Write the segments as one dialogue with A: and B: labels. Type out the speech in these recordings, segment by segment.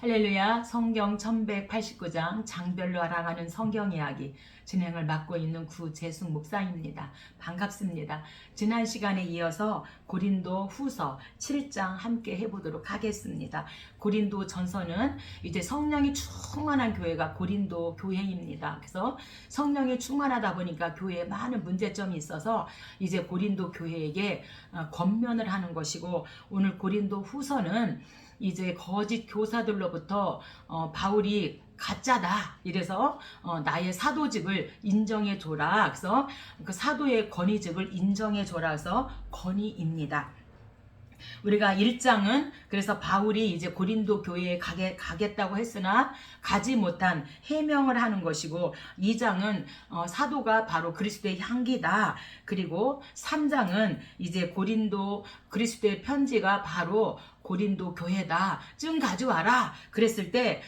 A: 할렐루야. 성경 1189장 장별로 알아가는 성경 이야기 진행을 맡고 있는 구재숙 목사입니다. 반갑습니다. 지난 시간에 이어서 고린도 후서 7장 함께 해보도록 하겠습니다. 고린도 전서는 이제 성령이 충만한 교회가 고린도 교회입니다. 그래서 성령이 충만하다 보니까 교회에 많은 문제점이 있어서 이제 고린도 교회에게 권면을 하는 것이고, 오늘 고린도 후서는 이제 거짓 교사들로부터 바울이 가짜다 이래서 나의 사도직을 인정해 줘라. 그래서 그 사도의 권위직을 인정해 줘라 해서 권위입니다. 우리가 1장은 그래서 바울이 이제 고린도 교회에 가겠다고 했으나 가지 못한 해명을 하는 것이고, 2장은 사도가 바로 그리스도의 향기다. 그리고 3장은 이제 고린도 그리스도의 편지가 바로 고린도 교회다. 좀 가져와라. 그랬을 때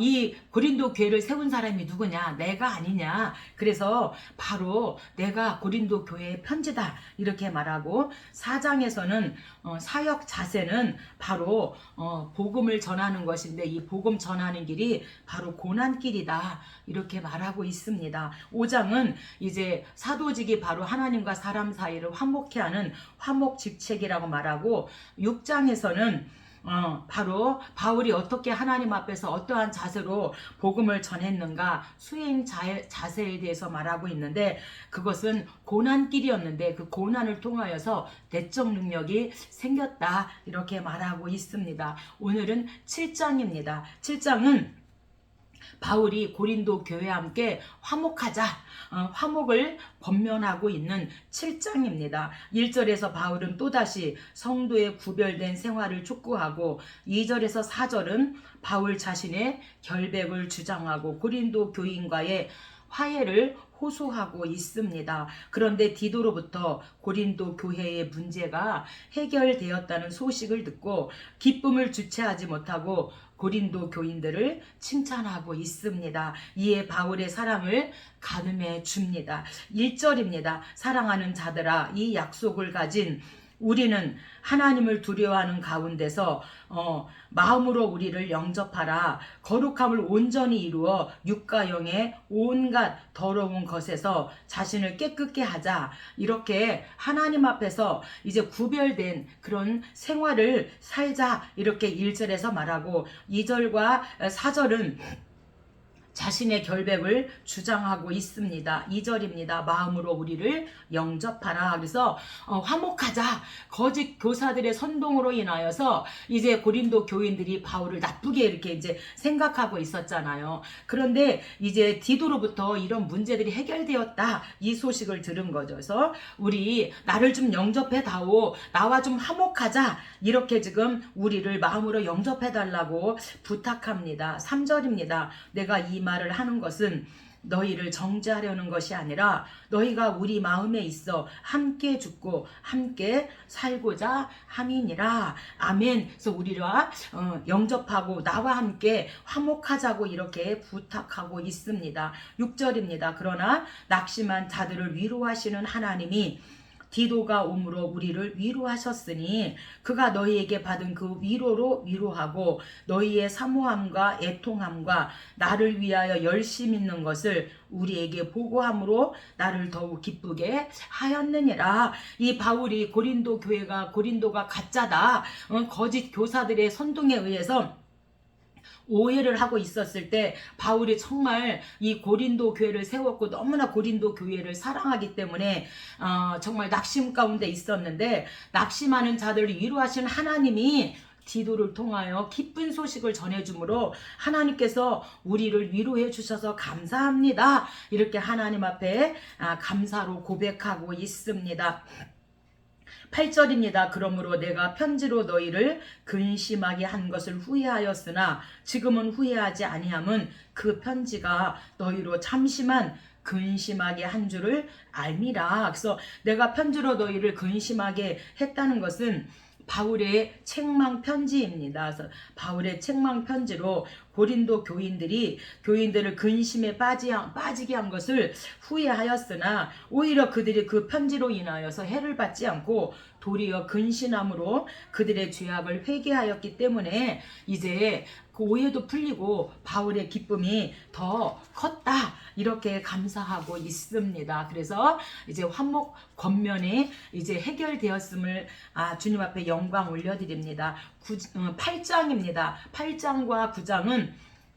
A: 이 고린도 교회를 세운 사람이 누구냐? 내가 아니냐? 그래서 바로 내가 고린도 교회의 편지다. 이렇게 말하고, 4장에서는 사역 자세는 바로 복음을 전하는 것인데, 이 복음 전하는 길이 바로 고난길이다. 이렇게 말하고 있습니다. 5장은 이제 사도직이 바로 하나님과 사람 사이를 화목케 하는 화목직책이라고 말하고, 6장에서는 바로 바울이 어떻게 하나님 앞에서 어떠한 자세로 복음을 전했는가, 수행 자세에 대해서 말하고 있는데, 그것은 고난길이었는데 그 고난을 통하여서 내적 능력이 생겼다. 이렇게 말하고 있습니다. 오늘은 7장입니다. 7장은 바울이 고린도 교회와 함께 화목하자, 화목을 권면하고 있는 7장입니다. 1절에서 바울은 또다시 성도의 구별된 생활을 촉구하고, 2절에서 4절은 바울 자신의 결백을 주장하고 고린도 교인과의 화해를 호소하고 있습니다. 그런데 디도로부터 고린도 교회의 문제가 해결되었다는 소식을 듣고 기쁨을 주체하지 못하고 고린도 교인들을 칭찬하고 있습니다. 이에 바울의 사랑을 가늠해 줍니다. 1절입니다. 사랑하는 자들아, 이 약속을 가진 우리는 하나님을 두려워하는 가운데서 마음으로 우리를 영접하라. 거룩함을 온전히 이루어 육과 영의 온갖 더러운 것에서 자신을 깨끗게 하자. 이렇게 하나님 앞에서 이제 구별된 그런 생활을 살자. 이렇게 1절에서 말하고, 2절과 4절은 자신의 결백을 주장하고 있습니다. 2절입니다. 마음으로 우리를 영접하라. 그래서 화목하자. 거짓 교사들의 선동으로 인하여서 이제 고린도 교인들이 바울을 나쁘게 이렇게 이제 생각하고 있었잖아요. 그런데 이제 디도로부터 이런 문제들이 해결되었다. 이 소식을 들은 거죠. 그래서 우리 나를 좀 영접해 다오. 나와 좀 화목하자. 이렇게 지금 우리를 마음으로 영접해 달라고 부탁합니다. 3절입니다. 내가 이 말을 하는 것은 너희를 정죄하려는 것이 아니라 너희가 우리 마음에 있어 함께 죽고 함께 살고자 함이니라. 아멘. 그래서 우리와 영접하고 나와 함께 화목하자고 이렇게 부탁하고 있습니다. 6절입니다. 그러나 낙심한 자들을 위로하시는 하나님이 디도가 옴으로 우리를 위로하셨으니 그가 너희에게 받은 그 위로로 위로하고 너희의 사모함과 애통함과 나를 위하여 열심 있는 것을 우리에게 보고함으로 나를 더욱 기쁘게 하였느니라. 이 바울이 고린도가 가짜다, 거짓 교사들의 선동에 의해서 오해를 하고 있었을 때 바울이 정말 이 고린도 교회를 세웠고 너무나 고린도 교회를 사랑하기 때문에 정말 낙심 가운데 있었는데, 낙심하는 자들을 위로하신 하나님이 디도를 통하여 기쁜 소식을 전해주므로 하나님께서 우리를 위로해 주셔서 감사합니다. 이렇게 하나님 앞에 감사로 고백하고 있습니다. 8절입니다. 그러므로 내가 편지로 너희를 근심하게 한 것을 후회하였으나 지금은 후회하지 아니함은 그 편지가 너희로 참심한 근심하게 한 줄을 알미라. 그래서 내가 편지로 너희를 근심하게 했다는 것은 바울의 책망 편지입니다. 그래서 바울의 책망 편지로 고린도 교인들을 근심에 빠지게 한 것을 후회하였으나 오히려 그들이 그 편지로 인하여서 해를 받지 않고 도리어 근신함으로 그들의 죄악을 회개하였기 때문에 이제 그 오해도 풀리고 바울의 기쁨이 더 컸다, 이렇게 감사하고 있습니다. 그래서 이제 화목 권면이 이제 해결되었음을 주님 앞에 영광 올려드립니다. 8장입니다. 8장과 9장은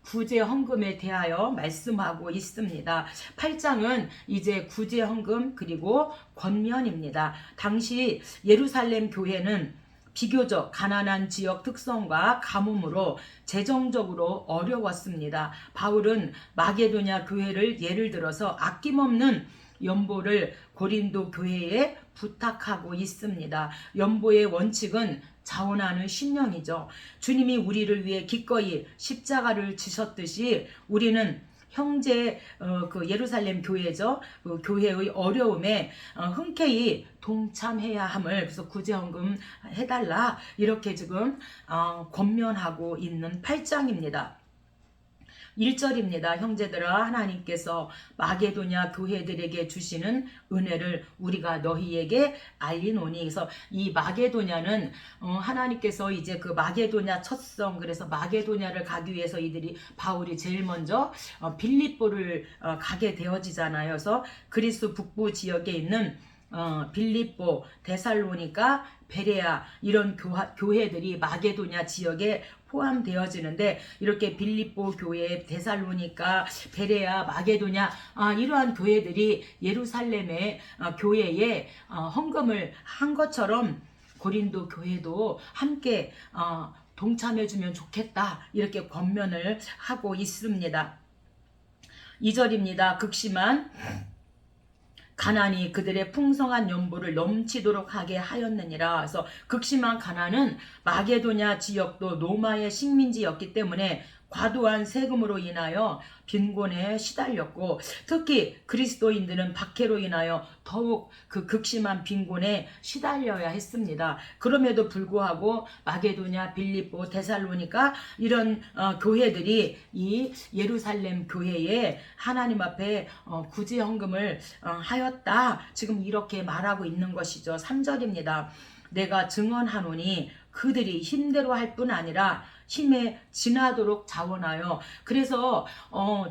A: 구제 헌금에 대하여 말씀하고 있습니다. 8장은 이제 구제 헌금 그리고 권면입니다. 당시 예루살렘 교회는 비교적 가난한 지역 특성과 가뭄으로 재정적으로 어려웠습니다. 바울은 마게도냐 교회를 예를 들어서 아낌없는 연보를 고린도 교회에 부탁하고 있습니다. 연보의 원칙은 자원하는 심령이죠. 주님이 우리를 위해 기꺼이 십자가를 지셨듯이 우리는 형제 그 예루살렘 교회죠. 그 교회의 어려움에 흔쾌히 동참해야 함을, 그래서 구제헌금 해달라, 이렇게 지금 권면하고 있는 8장입니다. 1절입니다. 형제들아, 하나님께서 마게도냐 교회들에게 주시는 은혜를 우리가 너희에게 알리노니. 그래서 이 마게도냐는 하나님께서 이제 그 마게도냐 첫성, 그래서 마게도냐를 가기 위해서 바울이 제일 먼저 빌립보를 가게 되어지잖아요. 그래서 그리스 북부 지역에 있는 빌립보, 데살로니가, 베레아 이런 교회들이 마게도냐 지역에 포함되어지는데, 이렇게 빌립보 교회, 데살로니가, 베레아, 마게도냐 이러한 교회들이 예루살렘의 교회에 헌금을 한 것처럼 고린도 교회도 함께 동참해주면 좋겠다, 이렇게 권면을 하고 있습니다. 2절입니다. 극심한 가난이 그들의 풍성한 연보를 넘치도록 하게 하였느니라. 그래서 극심한 가난은 마게도냐 지역도 로마의 식민지였기 때문에 과도한 세금으로 인하여 빈곤에 시달렸고, 특히 그리스도인들은 박해로 인하여 더욱 그 극심한 빈곤에 시달려야 했습니다. 그럼에도 불구하고 마게도냐, 빌립보, 데살로니가 이런 교회들이 이 예루살렘 교회에 하나님 앞에 구제 헌금을 하였다, 지금 이렇게 말하고 있는 것이죠. 3절입니다. 내가 증언하노니 그들이 힘대로 할 뿐 아니라 힘에 지나도록 자원하여. 그래서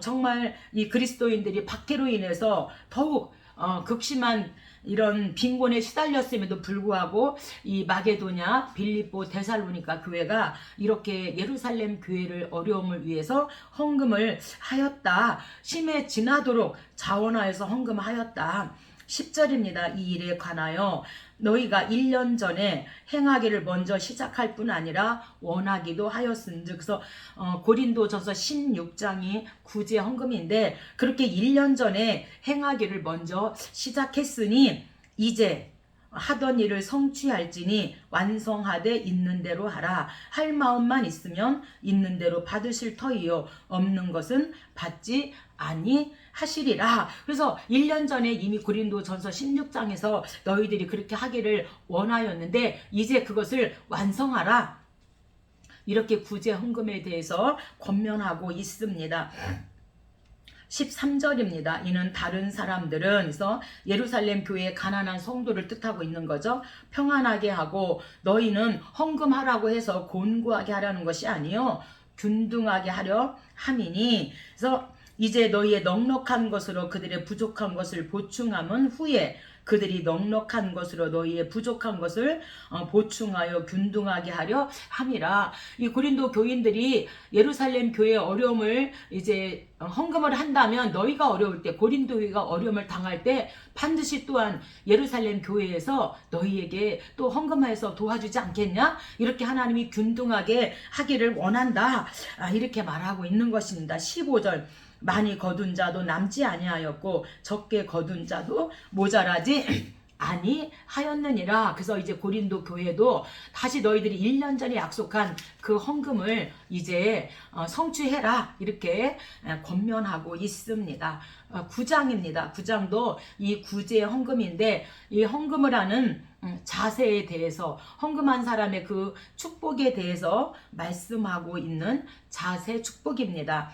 A: 정말 이 그리스도인들이 박해로 인해서 더욱 극심한 이런 빈곤에 시달렸음에도 불구하고 이 마게도냐, 빌립보, 데살로니가 교회가 이렇게 예루살렘 교회를 어려움을 위해서 헌금을 하였다. 힘에 지나도록 자원하여서 헌금하였다. 10절입니다. 이 일에 관하여 너희가 1년 전에 행하기를 먼저 시작할 뿐 아니라 원하기도 하였은즉. 그래서 고린도전서 16장이 구제 헌금인데, 그렇게 1년 전에 행하기를 먼저 시작했으니 이제 하던 일을 성취할지니 완성하되 있는 대로 하라. 할 마음만 있으면 있는 대로 받으실 터이요 없는 것은 받지 아니하시리라. 그래서 1년 전에 이미 고린도전서 16장에서 너희들이 그렇게 하기를 원하였는데 이제 그것을 완성하라, 이렇게 구제 헌금에 대해서 권면하고 있습니다. 13절입니다. 이는 다른 사람들은, 그래서 예루살렘 교회의 가난한 성도를 뜻하고 있는 거죠. 평안하게 하고, 너희는 헌금하라고 해서 곤고하게 하라는 것이 아니요 균등하게 하려 함이니. 그래서 이제 너희의 넉넉한 것으로 그들의 부족한 것을 보충함은 후에 그들이 넉넉한 것으로 너희의 부족한 것을 보충하여 균등하게 하려 함이라. 이 고린도 교인들이 예루살렘 교회의 어려움을 이제 헌금을 한다면, 너희가 어려울 때, 고린도 교회가 어려움을 당할 때 반드시 또한 예루살렘 교회에서 너희에게 또 헌금해서 도와주지 않겠냐, 이렇게 하나님이 균등하게 하기를 원한다, 이렇게 말하고 있는 것입니다. 15절 많이 거둔 자도 남지 아니하였고 적게 거둔 자도 모자라지 아니하였느니라. 그래서 이제 고린도 교회도 다시 너희들이 1년 전에 약속한 그 헌금을 이제 성취해라, 이렇게 권면하고 있습니다. 9장입니다. 9장도 이 구제 헌금인데, 이 헌금을 하는 자세에 대해서, 헌금한 사람의 그 축복에 대해서 말씀하고 있는 자세 축복입니다.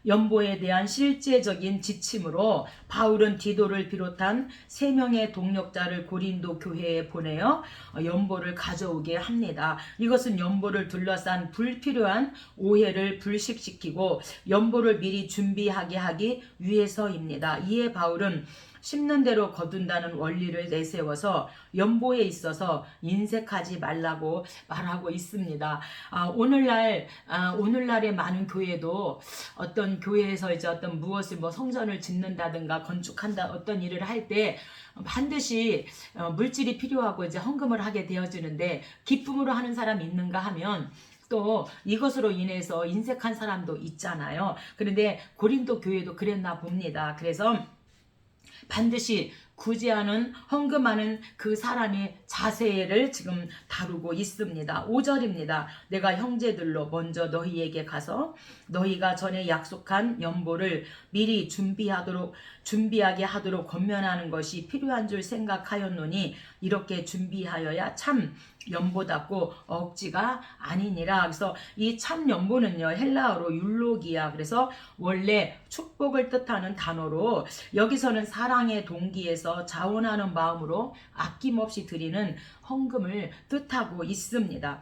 A: 연보에 대한 실제적인 지침으로 바울은 디도를 비롯한 3명의 동력자를 고린도 교회에 보내어 연보를 가져오게 합니다. 이것은 연보를 둘러싼 불필요한 오해를 불식시키고 연보를 미리 준비하게 하기 위해서입니다. 이에 바울은 심는 대로 거둔다는 원리를 내세워서 연보에 있어서 인색하지 말라고 말하고 있습니다. 오늘날의 많은 교회도 어떤 교회에서 이제 어떤 무엇을 성전을 짓는다든가 건축한다 어떤 일을 할 때 반드시 물질이 필요하고 이제 헌금을 하게 되어지는데 기쁨으로 하는 사람이 있는가 하면 또 이것으로 인해서 인색한 사람도 있잖아요. 그런데 고린도 교회도 그랬나 봅니다. 그래서 반드시 구제하는 헌금하는 그 사람의 자세를 지금 다루고 있습니다. 5절입니다. 내가 형제들로 먼저 너희에게 가서 너희가 전에 약속한 연보를 미리 준비하게 하도록 권면하는 것이 필요한 줄 생각하였노니 이렇게 준비하여야 참 연보답고 억지가 아니니라. 그래서 이 참 연보는요 헬라어로 율로기야. 그래서 원래 축복을 뜻하는 단어로 여기서는 사랑의 동기에서 자원하는 마음으로 아낌없이 드리는 헌금을 뜻하고 있습니다.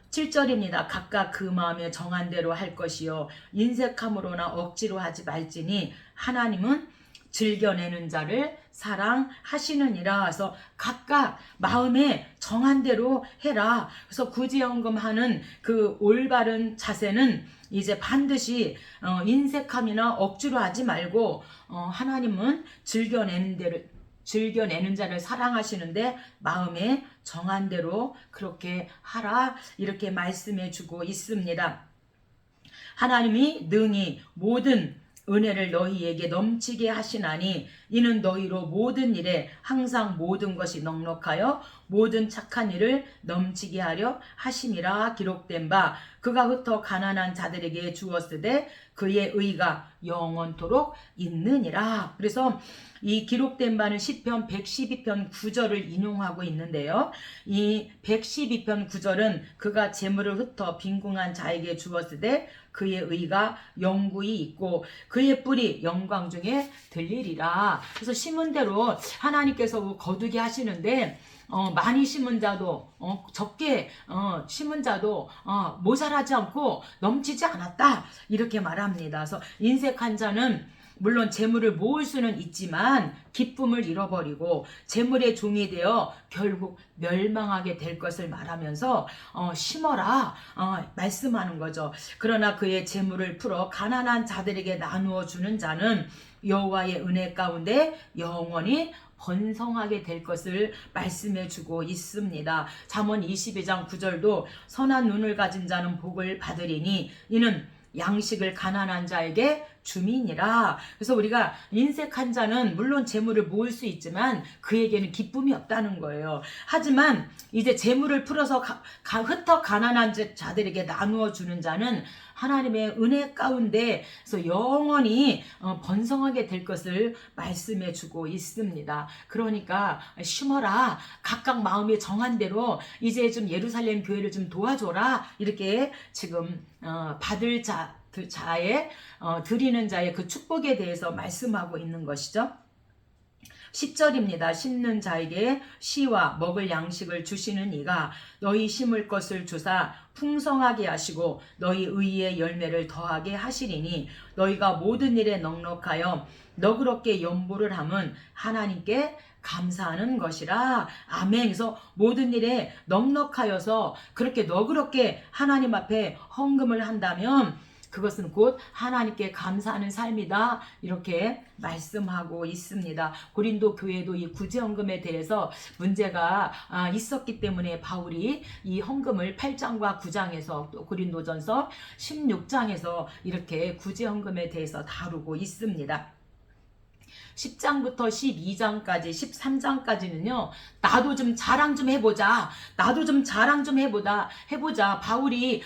A: 7절입니다. 각각 그 마음에 정한 대로 할 것이요 인색함으로나 억지로 하지 말지니 하나님은 즐겨내는 자를 사랑하시느니라. 그래서 각각 마음에 정한 대로 해라. 그래서 구제헌금하는 그 올바른 자세는 이제 반드시 인색함이나 억지로 하지 말고 하나님은 즐겨내는 자를 사랑하시는데 마음에 정한 대로 그렇게 하라 이렇게 말씀해 주고 있습니다. 하나님이 능히 모든 은혜를 너희에게 넘치게 하시나니 이는 너희로 모든 일에 항상 모든 것이 넉넉하여 모든 착한 일을 넘치게 하려 하심이라. 기록된 바 그가 흩어 가난한 자들에게 주었으되 그의 의가 영원토록 있느니라. 그래서 이 기록된 바는 시편 112편 9절을 인용하고 있는데요. 이 112편 9절은 그가 재물을 흩어 빈궁한 자에게 주었으되 그의 의가 영구히 있고 그의 뿔이 영광 중에 들리리라. 그래서 심은 대로 하나님께서 거두게 하시는데 많이 심은 자도 적게 심은 자도 모자라지 않고 넘치지 않았다 이렇게 말합니다. 그래서 인색한 자는 물론 재물을 모을 수는 있지만 기쁨을 잃어버리고 재물의 종이 되어 결국 멸망하게 될 것을 말하면서 심어라 말씀하는 거죠. 그러나 그의 재물을 풀어 가난한 자들에게 나누어 주는 자는 여호와의 은혜 가운데 영원히 번성하게 될 것을 말씀해 주고 있습니다. 잠언 22장 9절도 선한 눈을 가진 자는 복을 받으리니 이는 양식을 가난한 자에게 주민이라. 그래서 우리가 인색한 자는 물론 재물을 모을 수 있지만 그에게는 기쁨이 없다는 거예요. 하지만 이제 재물을 풀어서 흩어 가난한 자들에게 나누어 주는 자는 하나님의 은혜 가운데서 영원히 번성하게 될 것을 말씀해 주고 있습니다. 그러니까 심어라. 각각 마음에 정한 대로 이제 좀 예루살렘 교회를 좀 도와줘라. 이렇게 지금 받을 자의 드리는 자의 그 축복에 대해서 말씀하고 있는 것이죠. 10절입니다. 심는 자에게 씨와 먹을 양식을 주시는 이가 너희 심을 것을 주사 풍성하게 하시고 너희 의의 열매를 더하게 하시리니 너희가 모든 일에 넉넉하여 너그럽게 연보를 함은 하나님께 감사하는 것이라. 아멘. 그래서 모든 일에 넉넉하여서 그렇게 너그럽게 하나님 앞에 헌금을 한다면 그것은 곧 하나님께 감사하는 삶이다 이렇게 말씀하고 있습니다. 고린도 교회도 이 구제헌금에 대해서 문제가 있었기 때문에 바울이 이 헌금을 8장과 9장에서 또 고린도전서 16장에서 이렇게 구제헌금에 대해서 다루고 있습니다. 10장부터 12장까지 13장까지는요. 나도 좀 자랑 좀 해보자. 나도 좀 자랑 좀 해보자. 바울이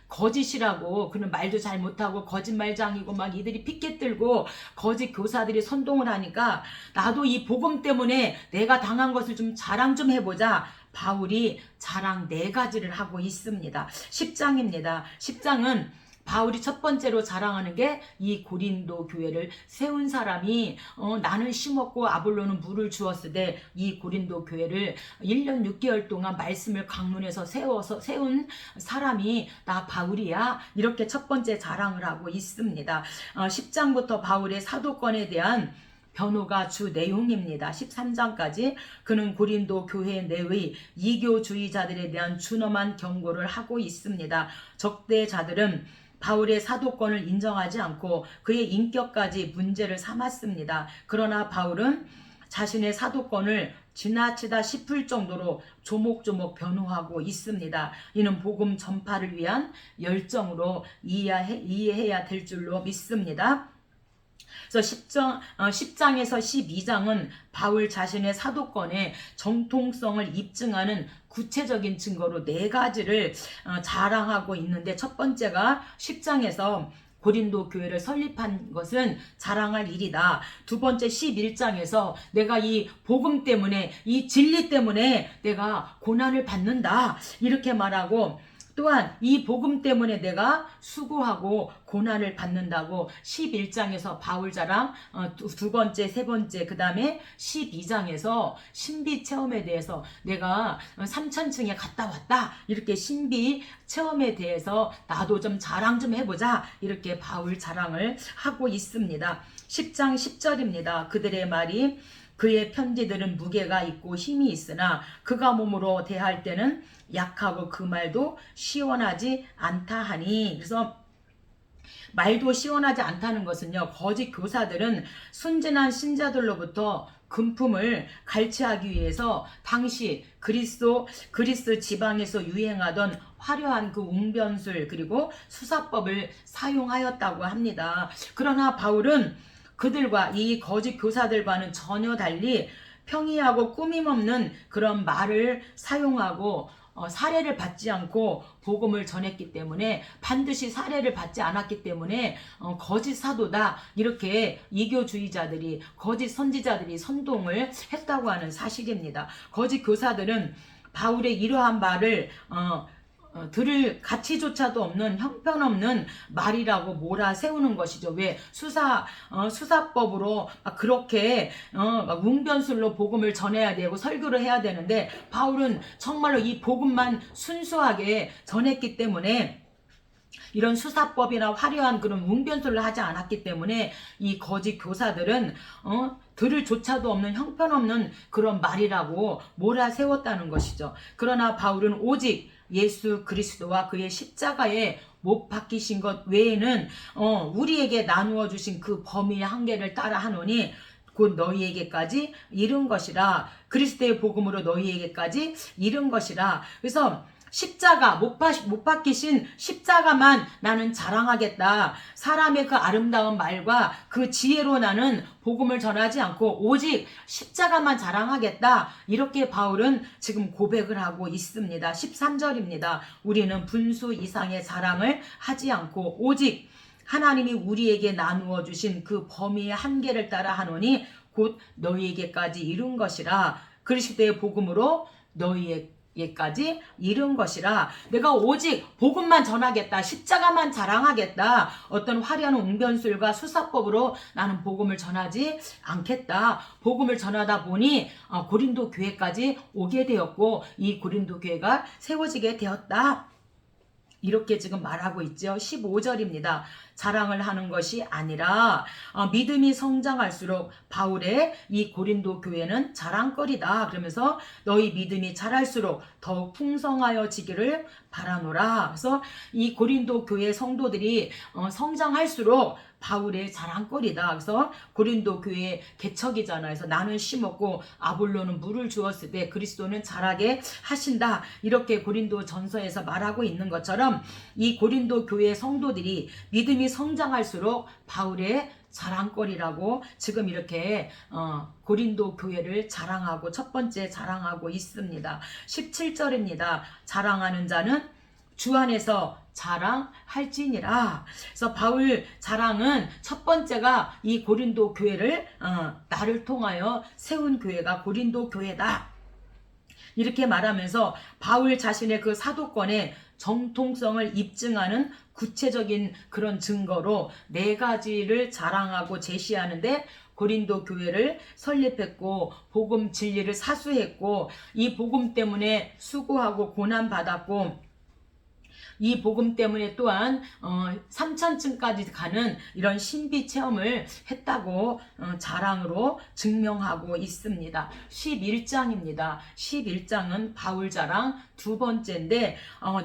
A: 거짓이라고 그는 말도 잘 못하고 거짓말장이고 막 이들이 피켓 들고 거짓 교사들이 선동을 하니까 나도 이 복음 때문에 내가 당한 것을 좀 자랑 좀 해보자. 바울이 자랑 4가지를 하고 있습니다. 10장입니다. 10장은 바울이 첫 번째로 자랑하는 게 이 고린도 교회를 세운 사람이 나는 심었고 아볼로는 물을 주었으되 이 고린도 교회를 1년 6개월 동안 말씀을 강론해서 세운 사람이 나 바울이야. 이렇게 첫 번째 자랑을 하고 있습니다. 10장부터 바울의 사도권에 대한 변호가 주 내용입니다. 13장까지 그는 고린도 교회 내의 이교주의자들에 대한 준엄한 경고를 하고 있습니다. 적대자들은 바울의 사도권을 인정하지 않고 그의 인격까지 문제를 삼았습니다. 그러나 바울은 자신의 사도권을 지나치다 싶을 정도로 조목조목 변호하고 있습니다. 이는 복음 전파를 위한 열정으로 이해해야 될 줄로 믿습니다. 그래서 10장에서 12장은 바울 자신의 사도권의 정통성을 입증하는 구체적인 증거로 4가지를 자랑하고 있는데, 첫 번째가 10장에서 고린도 교회를 설립한 것은 자랑할 일이다. 두 번째 11장에서 내가 이 복음 때문에, 이 진리 때문에 내가 고난을 받는다, 이렇게 말하고, 또한 이 복음 때문에 내가 수고하고 고난을 받는다고 11장에서 바울 자랑, 두 번째, 세 번째, 그 다음에 12장에서 신비 체험에 대해서 내가 3000층에 갔다 왔다, 이렇게 신비 체험에 대해서 나도 좀 자랑 좀 해보자, 이렇게 바울 자랑을 하고 있습니다. 10장 10절입니다. 그들의 말이 그의 편지들은 무게가 있고 힘이 있으나 그가 몸으로 대할 때는 약하고 그 말도 시원하지 않다 하니. 그래서 말도 시원하지 않다는 것은요, 거짓 교사들은 순진한 신자들로부터 금품을 갈취하기 위해서 당시 그리스 지방에서 유행하던 화려한 그 웅변술 그리고 수사법을 사용하였다고 합니다. 그러나 바울은 그들과 이 거짓 교사들과는 전혀 달리 평이하고 꾸밈없는 그런 말을 사용하고 사례를 받지 않고 복음을 전했기 때문에, 반드시 사례를 받지 않았기 때문에 거짓 사도다, 이렇게 이교주의자들이, 거짓 선지자들이 선동을 했다고 하는 사실입니다. 거짓 교사들은 바울의 이러한 말을 들을 가치조차도 없는 형편없는 말이라고 몰아세우는 것이죠. 왜? 수사법으로 막 그렇게 막 웅변술로 복음을 전해야 되고 설교를 해야 되는데, 바울은 정말로 이 복음만 순수하게 전했기 때문에, 이런 수사법이나 화려한 그런 웅변술을 하지 않았기 때문에 이 거짓 교사들은 들을 조차도 없는 형편없는 그런 말이라고 몰아세웠다는 것이죠. 그러나 바울은 오직 예수 그리스도와 그의 십자가에 못 박히신 것 외에는 우리에게 나누어 주신 그 범위의 한계를 따라 하노니 곧 너희에게까지 이른 것이라. 그리스도의 복음으로 너희에게까지 이른 것이라. 그래서 십자가, 못 박히신 십자가만 나는 자랑하겠다. 사람의 그 아름다운 말과 그 지혜로 나는 복음을 전하지 않고 오직 십자가만 자랑하겠다. 이렇게 바울은 지금 고백을 하고 있습니다. 13절입니다. 우리는 분수 이상의 자랑을 하지 않고 오직 하나님이 우리에게 나누어 주신 그 범위의 한계를 따라 하노니 곧 너희에게까지 이룬 것이라. 그리스도의 복음으로 너희에게까지 이룬 것이라. 내가 오직 복음만 전하겠다, 십자가만 자랑하겠다, 어떤 화려한 웅변술과 수사법으로 나는 복음을 전하지 않겠다. 복음을 전하다 보니 고린도 교회까지 오게 되었고 이 고린도 교회가 세워지게 되었다, 이렇게 지금 말하고 있죠. 15절입니다. 자랑을 하는 것이 아니라 믿음이 성장할수록 바울의 이 고린도 교회는 자랑거리다. 그러면서 너희 믿음이 자랄수록 더욱 풍성하여지기를 바라노라. 그래서 이 고린도 교회 성도들이 성장할수록 바울의 자랑거리다. 그래서 고린도 교회의 개척이잖아요. 그래서 나는 심었고 아볼로는 물을 주었을 때 그리스도는 자라게 하신다. 이렇게 고린도 전서에서 말하고 있는 것처럼 이 고린도 교회 성도들이 믿음이 성장할수록 바울의 자랑거리라고 지금 이렇게 고린도 교회를 자랑하고 첫 번째 자랑하고 있습니다. 17절입니다. 자랑하는 자는 주 안에서 자랑할지니라. 그래서 바울 자랑은 첫 번째가 이 고린도 교회를 나를 통하여 세운 교회가 고린도 교회다. 이렇게 말하면서 바울 자신의 그 사도권의 정통성을 입증하는 구체적인 그런 증거로 4가지를 자랑하고 제시하는데, 고린도 교회를 설립했고 복음 진리를 사수했고 이 복음 때문에 수고하고 고난받았고 이 복음 때문에 또한 3천층까지 가는 이런 신비 체험을 했다고 자랑으로 증명하고 있습니다. 11장입니다. 11장은 바울 자랑 2번째인데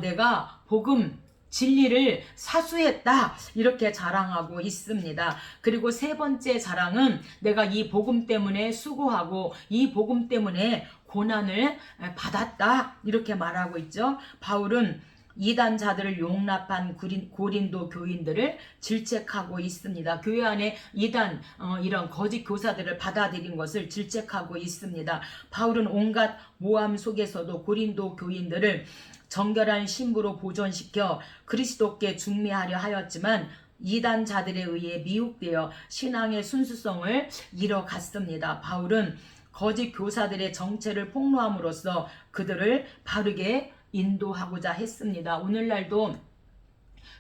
A: 내가 복음 진리를 사수했다 이렇게 자랑하고 있습니다. 그리고 3번째 자랑은 내가 이 복음 때문에 수고하고 이 복음 때문에 고난을 받았다 이렇게 말하고 있죠. 바울은 이단자들을 용납한 고린도 교인들을 질책하고 있습니다. 교회 안에 이단 이런 거짓 교사들을 받아들인 것을 질책하고 있습니다. 바울은 온갖 모함 속에서도 고린도 교인들을 정결한 신부로 보존시켜 그리스도께 중매하려 하였지만 이단자들에 의해 미혹되어 신앙의 순수성을 잃어갔습니다. 바울은 거짓 교사들의 정체를 폭로함으로써 그들을 바르게 인도하고자 했습니다. 오늘날도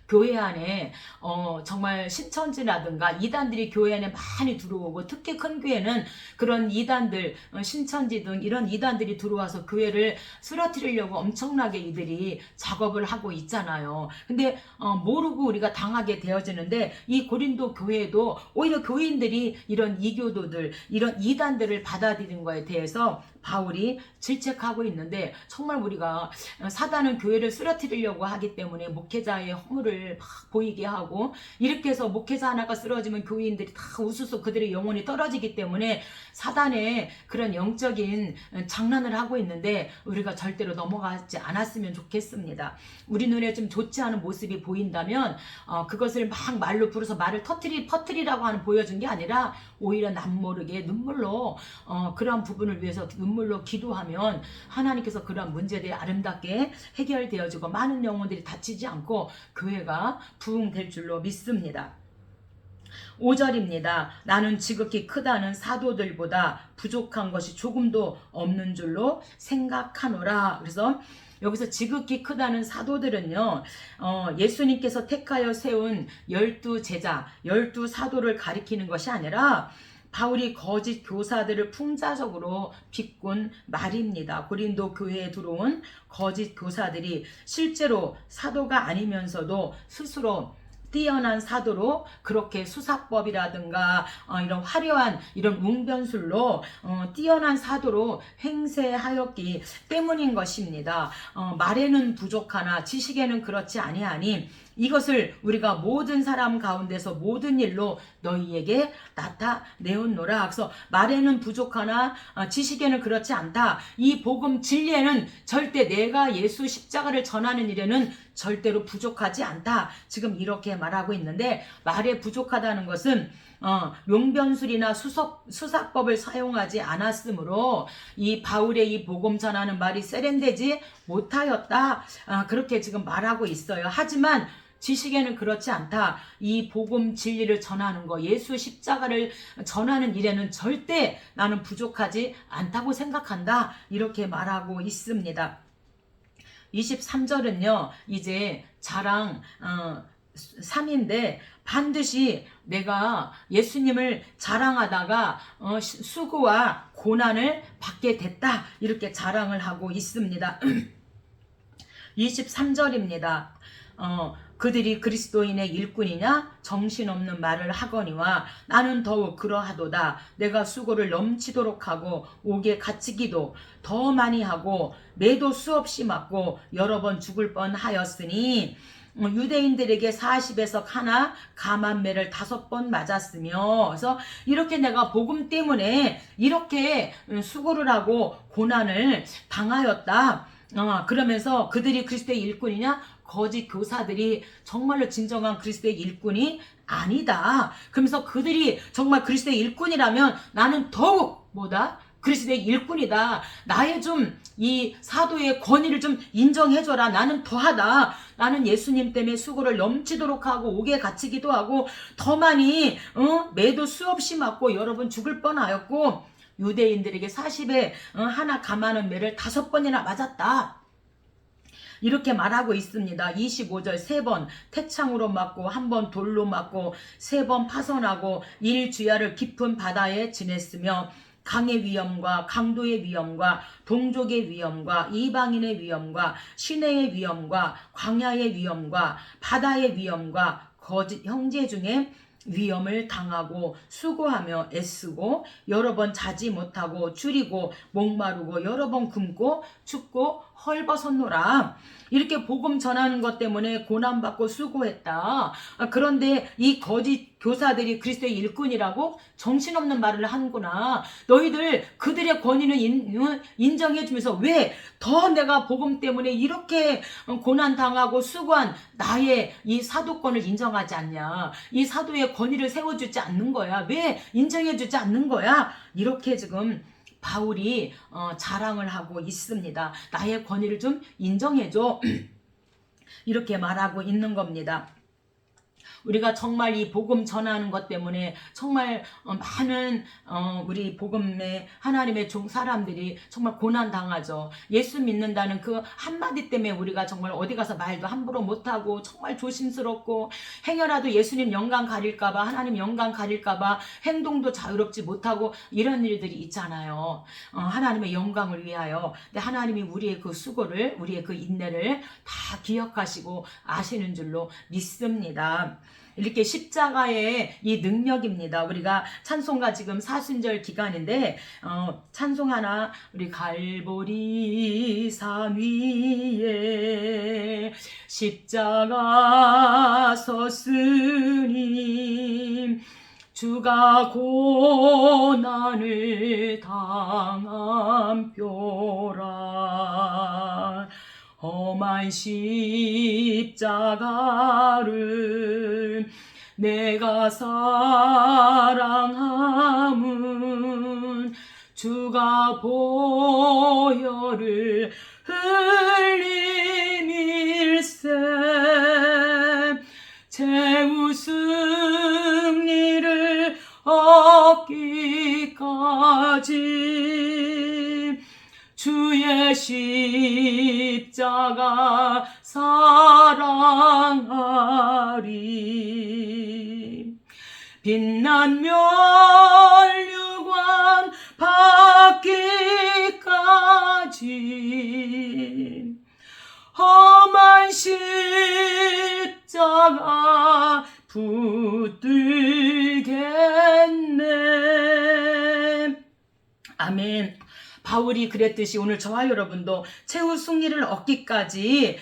A: 교회 안에 정말 신천지라든가 이단들이 교회 안에 많이 들어오고, 특히 큰 교회는 그런 이단들, 신천지 등 이런 이단들이 들어와서 교회를 쓰러뜨리려고 엄청나게 이들이 작업을 하고 있잖아요. 근데 모르고 우리가 당하게 되어지는데, 이 고린도 교회도 오히려 교인들이 이런 이교도들, 이런 이단들을 받아들인 거에 대해서 바울이 질책하고 있는데, 정말 우리가 사단은 교회를 쓰러뜨리려고 하기 때문에 목회자의 허물을 막 보이게 하고, 이렇게 해서 목회자 하나가 쓰러지면 교인들이 다 우수수 그들의 영혼이 떨어지기 때문에 사단의 그런 영적인 장난을 하고 있는데, 우리가 절대로 넘어가지 않았으면 좋겠습니다. 우리 눈에 좀 좋지 않은 모습이 보인다면 그것을 막 말로 부르서 말을 퍼뜨리라고 하는 보여준 게 아니라, 오히려 남모르게 눈물로 그러한 부분을 위해서 눈물로 기도하면 하나님께서 그러한 문제들이 아름답게 해결되어지고 많은 영혼들이 다치지 않고 교회가 부흥될 줄로 믿습니다. 5절입니다. 나는 지극히 크다는 사도들보다 부족한 것이 조금도 없는 줄로 생각하노라. 그래서 여기서 지극히 크다는 사도들은요, 예수님께서 택하여 세운 12제자, 12사도를 가리키는 것이 아니라 바울이 거짓 교사들을 풍자적으로 비꾼 말입니다. 고린도 교회에 들어온 거짓 교사들이 실제로 사도가 아니면서도 스스로 뛰어난 사도로 그렇게 수사법이라든가 이런 화려한 이런 웅변술로 뛰어난 사도로 행세하였기 때문인 것입니다. 말에는 부족하나 지식에는 그렇지 아니하니 이것을 우리가 모든 사람 가운데서 모든 일로 너희에게 나타내었노라. 그래서 말에는 부족하나 지식에는 그렇지 않다. 이 복음 진리에는 절대 내가 예수 십자가를 전하는 일에는 절대로 부족하지 않다. 지금 이렇게 말하고 있는데, 말에 부족하다는 것은 용변술이나 수사법을 사용하지 않았으므로 이 바울의 이 복음 전하는 말이 세련되지 못하였다. 그렇게 지금 말하고 있어요. 하지만 지식에는 그렇지 않다. 이 복음 진리를 전하는 거, 예수 십자가를 전하는 일에는 절대 나는 부족하지 않다고 생각한다. 이렇게 말하고 있습니다. 23절은요, 이제 자랑 3인데, 반드시 내가 예수님을 자랑하다가 수고와 고난을 받게 됐다. 이렇게 자랑을 하고 있습니다. 23절입니다. 그들이 그리스도인의 일꾼이냐 정신없는 말을 하거니와 나는 더욱 그러하도다. 내가 수고를 넘치도록 하고 옥에 갇히기도 더 많이 하고 매도 수없이 맞고 여러 번 죽을 뻔하였으니 유대인들에게 40에서 하나 감한매를 5번 맞았으며, 그래서 이렇게 내가 복음 때문에 이렇게 수고를 하고 고난을 당하였다. 그러면서 그들이 그리스도의 일꾼이냐? 거짓 교사들이 정말로 진정한 그리스도의 일꾼이 아니다. 그러면서 그들이 정말 그리스도의 일꾼이라면 나는 더욱 뭐다? 그리스도의 일꾼이다. 나의 좀 이 사도의 권위를 좀 인정해줘라. 나는 더하다. 나는 예수님 때문에 수고를 넘치도록 하고 옥에 갇히기도 하고 더 많이 매도 수없이 맞고 여러 번 죽을 뻔하였고 유대인들에게 40에 하나 감하는 매를 5번이나 맞았다. 이렇게 말하고 있습니다. 25절 3번 태창으로 맞고 1번 돌로 맞고 3번 파손하고 일주야를 깊은 바다에 지냈으며 강의 위험과 강도의 위험과 동족의 위험과 이방인의 위험과 시내의 위험과 광야의 위험과 바다의 위험과 거짓 형제 중에 위험을 당하고 수고하며 애쓰고 여러 번 자지 못하고 줄이고 목마르고 여러 번 굶고 춥고 헐벗었노라. 이렇게 복음 전하는 것 때문에 고난받고 수고했다. 그런데 이 거짓 교사들이 그리스도의 일꾼이라고 정신없는 말을 하는구나. 너희들 그들의 권위는 인정해주면서 왜 더 내가 복음 때문에 이렇게 고난당하고 수고한 나의 이 사도권을 인정하지 않냐. 이 사도의 권위를 세워주지 않는 거야. 왜 인정해주지 않는 거야. 이렇게 지금 바울이 자랑을 하고 있습니다. 나의 권위를 좀 인정해줘. 이렇게 말하고 있는 겁니다. 우리가 정말 이 복음 전하는 것 때문에 정말 많은 우리 복음의 하나님의 종 사람들이 정말 고난 당하죠. 예수 믿는다는 그 한마디 때문에 우리가 정말 어디 가서 말도 함부로 못하고 정말 조심스럽고 행여라도 예수님 영광 가릴까봐 하나님 영광 가릴까봐 행동도 자유롭지 못하고 이런 일들이 있잖아요. 하나님의 영광을 위하여. 근데 하나님이 우리의 그 수고를 우리의 그 인내를 다 기억하시고 아시는 줄로 믿습니다. 이렇게 십자가의 이 능력입니다. 우리가 찬송가 지금 사순절 기간인데 찬송 하나 우리 갈보리 산 위에 십자가 섰으니 주가 고난을 당한 뼈라 험한 십자가를 내가 사랑함은 주가 보혈을 흘림일세 최후 승리를 얻기까지 주의 십자가 사랑하리 빛난 면류관 받기까지 험한 십자가 붙들겠네. 아멘. 바울이 그랬듯이 오늘 저와 여러분도 최후 승리를 얻기까지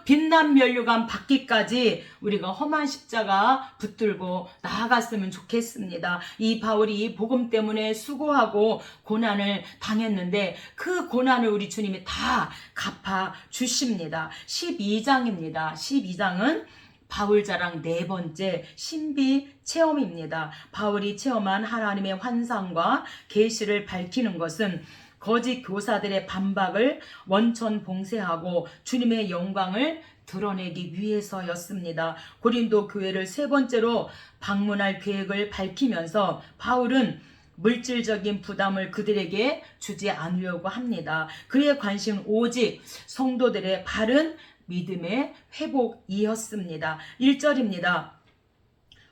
A: 빛난 면류관 받기까지 우리가 험한 십자가 붙들고 나아갔으면 좋겠습니다. 이 바울이 이 복음 때문에 수고하고 고난을 당했는데 그 고난을 우리 주님이 다 갚아 주십니다. 12장입니다. 12장은 바울 자랑 4번째 신비 체험입니다. 바울이 체험한 하나님의 환상과 계시를 밝히는 것은 거짓 교사들의 반박을 원천 봉쇄하고 주님의 영광을 드러내기 위해서였습니다. 고린도 교회를 3번째로 방문할 계획을 밝히면서 바울은 물질적인 부담을 그들에게 주지 않으려고 합니다. 그의 관심은 오직 성도들의 바른 믿음의 회복이었습니다. 1절입니다.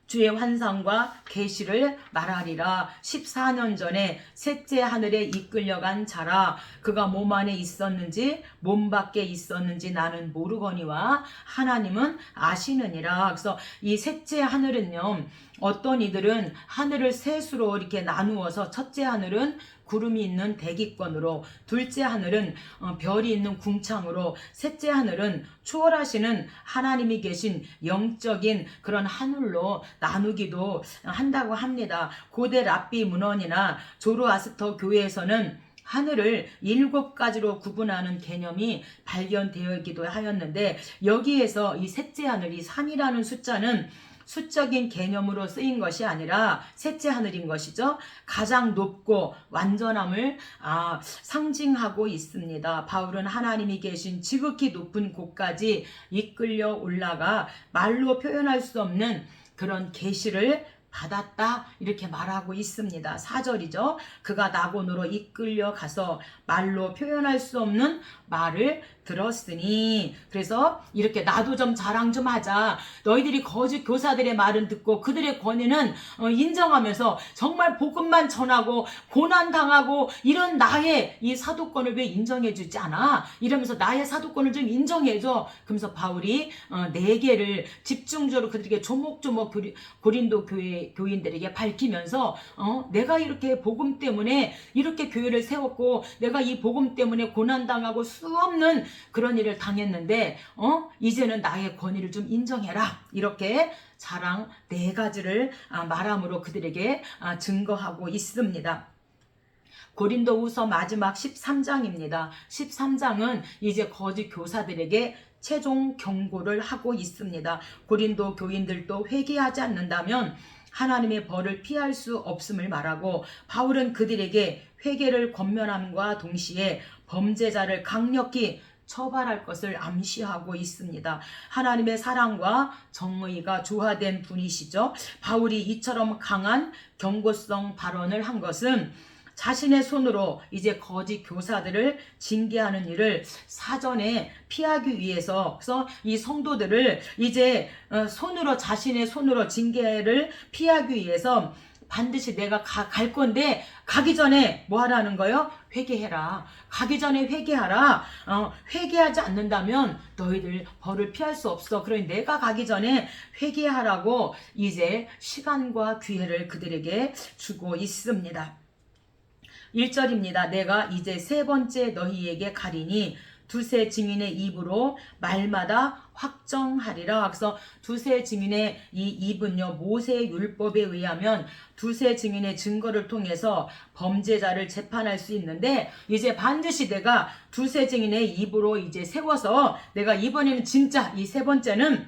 A: 주의 환상과 계시를 말하리라. 14년 전에 셋째 하늘에 이끌려간 자라. 그가 몸 안에 있었는지 몸 밖에 있었는지 나는 모르거니와 하나님은 아시느니라. 그래서 이 셋째 하늘은요, 어떤 이들은 하늘을 셋으로 이렇게 나누어서 첫째 하늘은 구름이 있는 대기권으로, 둘째 하늘은 별이 있는 궁창으로, 셋째 하늘은 초월하시는 하나님이 계신 영적인 그런 하늘로 나누기도 한다고 합니다. 고대 랍비 문헌이나 조로아스터 교회에서는 하늘을 7가지로 구분하는 개념이 발견되기도 하였는데, 여기에서 이 셋째 하늘, 이 3이라는 숫자는 수적인 개념으로 쓰인 것이 아니라 셋째 하늘인 것이죠. 가장 높고 완전함을 상징하고 있습니다. 바울은 하나님이 계신 지극히 높은 곳까지 이끌려 올라가 말로 표현할 수 없는 그런 계시를 받았다 이렇게 말하고 있습니다. 4절이죠. 그가 낙원으로 이끌려 가서 말로 표현할 수 없는 말을 들었으니, 그래서 이렇게 나도 좀 자랑 좀 하자. 너희들이 거짓 교사들의 말은 듣고 그들의 권위는 인정하면서 정말 복음만 전하고 고난당하고 이런 나의 이 사도권을 왜 인정해 주지 않아? 이러면서 나의 사도권을 좀 인정해줘. 그러면서 바울이 4개를 집중적으로 그들에게 조목조목 고린도 교회 교인들에게 밝히면서 내가 이렇게 복음 때문에 이렇게 교회를 세웠고 내가 이 복음 때문에 고난당하고 수없는 그런 일을 당했는데 이제는 나의 권위를 좀 인정해라. 이렇게 자랑 4가지를 말함으로 그들에게 증거하고 있습니다. 고린도후서 마지막 13장입니다. 13장은 이제 거짓 교사들에게 최종 경고를 하고 있습니다. 고린도 교인들도 회개하지 않는다면 하나님의 벌을 피할 수 없음을 말하고, 바울은 그들에게 회개를 권면함과 동시에 범죄자를 강력히 처벌할 것을 암시하고 있습니다. 하나님의 사랑과 정의가 조화된 분이시죠. 바울이 이처럼 강한 경고성 발언을 한 것은 자신의 손으로 이제 거짓 교사들을 징계하는 일을 사전에 피하기 위해서, 그래서 이 성도들을 이제 자신의 손으로 징계를 피하기 위해서 반드시 내가 갈 건데 가기 전에 뭐 하라는 거예요? 회개해라. 가기 전에 회개하라. 회개하지 않는다면 너희들 벌을 피할 수 없어. 그러니 내가 가기 전에 회개하라고 이제 시간과 기회를 그들에게 주고 있습니다. 1절입니다. 내가 이제 3번째 너희에게 가리니 두세 증인의 입으로 말마다 확정하리라. 그래서 두세 증인의 이 입은요, 모세의 율법에 의하면 두세 증인의 증거를 통해서 범죄자를 재판할 수 있는데, 이제 반드시 내가 두세 증인의 입으로 이제 세워서 내가 이번에는 진짜 이 3번째는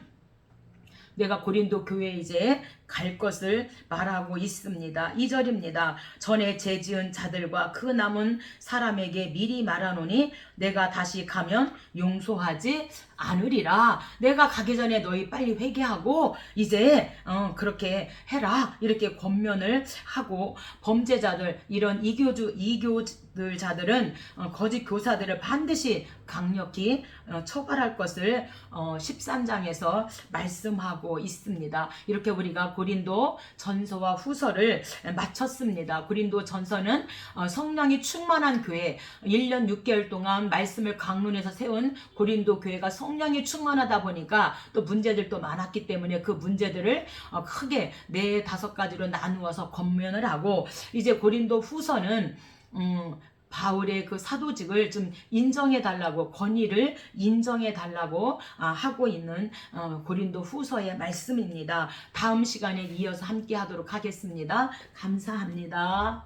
A: 내가 고린도 교회에 이제 갈 것을 말하고 있습니다. 2절입니다. 전에 죄지은 자들과 그 남은 사람에게 미리 말하노니 내가 다시 가면 용서하지 않으리라. 내가 가기 전에 너희 빨리 회개하고 이제 그렇게 해라. 이렇게 권면을 하고, 범죄자들, 이런 이교들 자들은 거짓 교사들을 반드시 강력히 처벌할 것을 13장에서 말씀하고 있습니다. 이렇게 우리가 고린도 전서와 후서를 마쳤습니다. 고린도 전서는 성령이 충만한 교회, 1년 6개월 동안 말씀을 강론해서 세운 고린도 교회가 성령이 충만하다 보니까 또 문제들도 많았기 때문에 그 문제들을 크게 4-5가지로 나누어서 권면을 하고, 이제 고린도 후서는 바울의 그 사도직을 좀 인정해달라고, 권위를 인정해달라고 하고 있는 고린도 후서의 말씀입니다. 다음 시간에 이어서 함께 하도록 하겠습니다. 감사합니다.